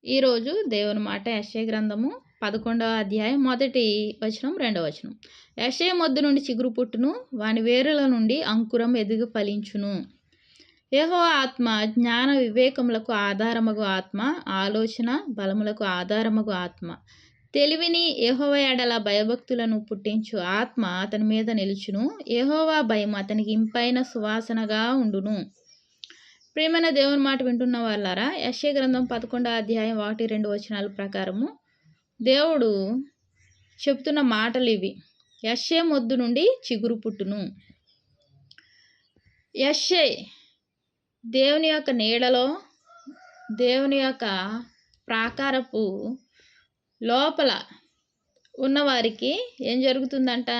ఈరోజు దేవుని మాట యెషయా గ్రంథము 11వ అధ్యాయం 1 వచనం 2వ వచనం. యెషయా మొద్దు నుండి చిగురు పుట్టును, వాని వేరుల నుండి అంకురం ఎదిగి ఫలించును. యెహోవా ఆత్మ జ్ఞాన వివేకములకు ఆధారమగు ఆత్మ, ఆలోచన బలములకు ఆధారమగు ఆత్మ. తెలివిని యెహోవా ఎడల భయభక్తులను పుట్టించు ఆత్మ అతని మీద నిలుచును. యెహోవా భయం అతనికి ఇంపైన సువాసనగా ఉండును. ప్రియమైన దేవుని మాట వింటున్న వాళ్ళారా, యెషయా గ్రంథం 11వ అధ్యాయం 1, 2 వచనాల ప్రకారము దేవుడు చెప్తున్న మాటలు ఇవి. యెషయా మొద్దు నుండి చిగురు పుట్టును. యెషయా దేవుని యొక్క నీడలో, దేవుని యొక్క ప్రాకారపు లోపల ఉన్నవారికి ఏం జరుగుతుందంట?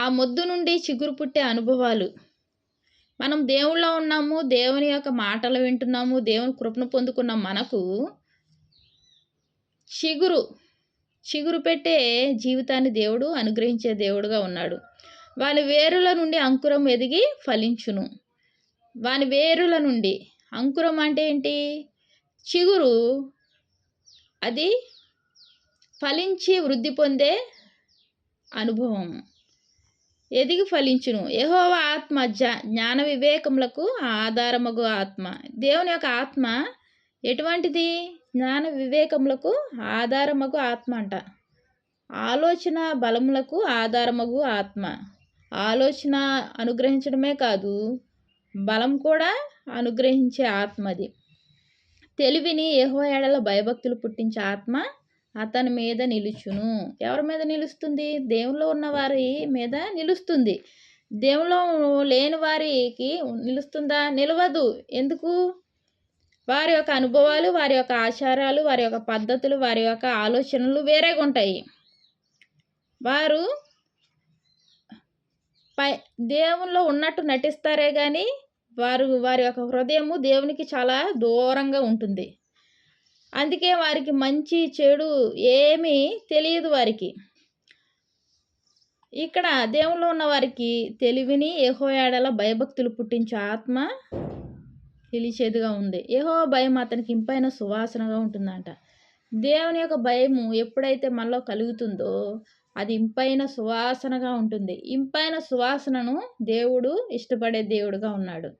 ఆ మొద్దు నుండి చిగురు పుట్టే అనుభవాలు. మనం దేవుళ్ళో ఉన్నాము, దేవుని యొక్క మాటలు వింటున్నాము, దేవుని కృపను పొందుకున్న మనకు చిగురు పెట్టే జీవితాన్ని దేవుడు అనుగ్రహించే దేవుడుగా ఉన్నాడు. వాని వేరుల నుండి అంకురం ఎదిగి ఫలించును. వాని వేరుల నుండి అంకురం అంటే ఏంటి? చిగురు, అది ఫలించి వృద్ధి పొందే అనుభవం. ఎదిగి ఫలించును. యెహోవా ఆత్మ జ్ఞాన వివేకములకు ఆధారమగు ఆత్మ. దేవుని యొక్క ఆత్మ ఎటువంటిది? జ్ఞాన వివేకములకు ఆధారమగు ఆత్మ అంట. ఆలోచన బలములకు ఆధారమగు ఆత్మ. ఆలోచన అనుగ్రహించడమే కాదు, బలం కూడా అనుగ్రహించే ఆత్మది. తెలివిని యెహోవా ఎడల భయభక్తులు పుట్టించే ఆత్మ అతని మీద నిలుచును. ఎవరి మీద నిలుస్తుంది? దేవునిలో ఉన్న వారి మీద నిలుస్తుంది. దేవునిలో లేని వారికి నిలుస్తుందా? నిలవదు. ఎందుకు? వారి యొక్క అనుభవాలు, వారి యొక్క ఆచారాలు, వారి యొక్క పద్ధతులు, వారి యొక్క ఆలోచనలు వేరేగా ఉంటాయి. వారు దేవునిలో ఉన్నట్టు నటిస్తారే కానీ వారి యొక్క హృదయము దేవునికి చాలా దూరంగా ఉంటుంది. అందుకే వారికి మంచి చెడు ఏమీ తెలియదు. వారికి ఇక్కడ దేవునిలో ఉన్న వారికి తెలివిని యెహోవా ఎడల భయభక్తులు పుట్టించే ఆత్మ నిలిచేదిగా ఉంది. యెహోవా భయం అతనికి ఇంపైన సువాసనగా ఉంటుందంట. దేవుని యొక్క భయము ఎప్పుడైతే మనలో కలుగుతుందో అది ఇంపైన సువాసనగా ఉంటుంది. ఇంపైన సువాసనను దేవుడు ఇష్టపడే దేవుడుగా ఉన్నాడు.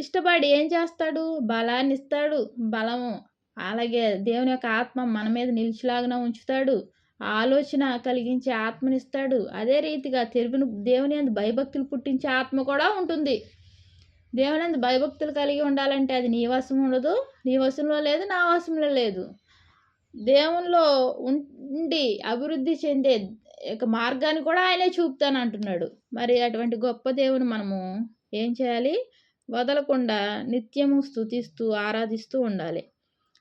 ఇష్టపడి ఏం చేస్తాడు? బలాన్ని ఇస్తాడు. బలము అలాగే దేవుని యొక్క ఆత్మ మన మీద నిలిచిలాగా ఉంచుతాడు. ఆలోచన కలిగించే ఆత్మనిస్తాడు. అదే రీతిగా దేవుని యందు భయభక్తులు పుట్టించే ఆత్మ కూడా ఉంటుంది. దేవుని యందు భయభక్తులు కలిగి ఉండాలంటే అది నీ వశం ఉండదు, నీ వశంలో లేదు, నా వశంలో లేదు. దేవునిలో ఉండి అభివృద్ధి చెందే యొక్క మార్గాన్ని కూడా ఆయనే చూపుతానంటున్నాడు. మరి అటువంటి గొప్ప దేవుని మనము ఏం చేయాలి? వదలకుండా నిత్యము స్తుతిస్తూ ఆరాధిస్తూ ఉండాలి.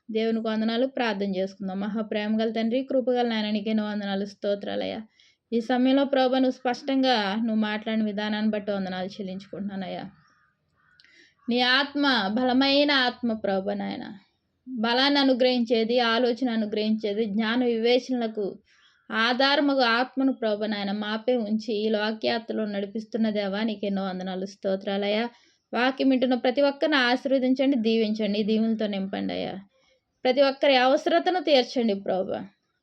దేవునికి వందనాలు. ప్రార్థన చేసుకుందాం. మహాప్రేమ గల తండ్రి, కృపగల నాయన, నీకే వందనాలు, స్తోత్రాలయ్యా. ఈ సమయంలో ప్రభు నువ్వు స్పష్టంగా నువ్వు మాట్లాడిన విధానాన్ని బట్టి వందనాలు చెల్లించుకుంటున్నానయ్యా. నీ ఆత్మ బలమైన ఆత్మ ప్రభు నాయన, బలాన్ని అనుగ్రహించేది, ఆలోచన అనుగ్రహించేది, జ్ఞాన వివేచనలకు ఆధారముగా ఆత్మను ప్రభు నాయన మాపై ఉంచి ఈ వాక్యాత్రలో నడిపిస్తున్న దేవా నీకే వందనాలు, స్తోత్రాలయ్యా. వాక్యం వింటున్న ప్రతి ఒక్కరిని ఆశీర్వదించండి, దీవించండి, దీవులతో నింపండి అయ్యా. ప్రతి ఒక్కరి అవసరతను తీర్చండి ప్రభు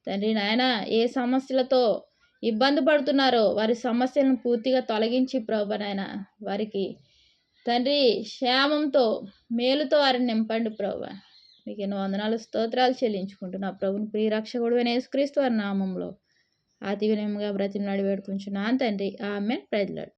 తండ్రి నాయన. ఏ సమస్యలతో ఇబ్బంది పడుతున్నారో వారి సమస్యలను పూర్తిగా తొలగించి ప్రభు నాయన వారికి తండ్రి క్షేమంతో మేలుతో వారిని నింపండి ప్రభు. మీకు ఎన్నో వందనాలు, స్తోత్రాలు చెల్లించుకుంటున్నా ప్రభుని ప్రియరక్షకుడు అయిన యేసుక్రీస్తు వారి నామంలో అతి వినయంగా బ్రతిమలాడి వేడుకుంటున్నాను తండ్రి. ఆమేన్. Praise lord.